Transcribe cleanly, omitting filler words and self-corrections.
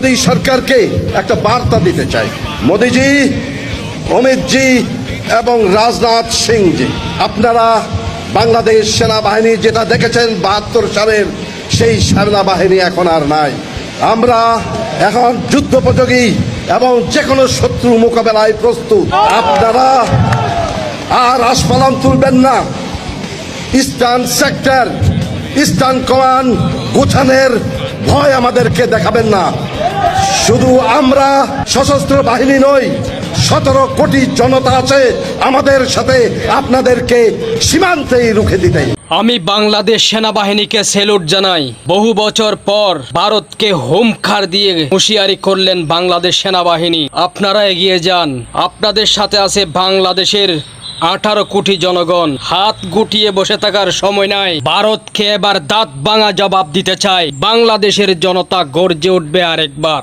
মোদী সরকারকে একটা বার্তা দিতে চাই। মোদীজি, অমিতজি এবং রাজনাথ সিংজি, আপনারা বাংলাদেশ সেনাবাহিনী যেটা দেখেছেন ৭২ সালের, সেই সেনাবাহিনী এখন আর নাই। আমরা এখন যুদ্ধোপযোগী এবং যে কোনো শত্রু মোকাবেলায় প্রস্তুত। আপনারা আর আস্ফালন তুলবেন না। ইস্টার্ন সেক্টর, ইস্টার্ন কমান্ড গোছানোর ভয় আমাদেরকে দেখাবেন না। শুধু আমরা সশস্ত্র বাহিনী নই, ১৭ কোটি জনতা আছে আমাদের সাথে, আপনাদেরকে সীমান্তেই রুখে দিতে। আমি বাংলাদেশ সেনাবাহিনীকে স্যালুট জানাই। বহু বছর পর ভারতকে হুমখার দিয়ে হুঁশিয়ারি করলেন বাংলাদেশ সেনাবাহিনী। আপনারা এগিয়ে যান, আপনাদের সাথে আছে বাংলাদেশের 18 কোটি জনগণ। হাত গুটিয়ে বসে থাকার সময় নাই। ভারতকে এবার দাঁত ভাঙা জবাব দিতে চাই। বাংলাদেশের জনতা গর্জে উঠবে আরেকবার।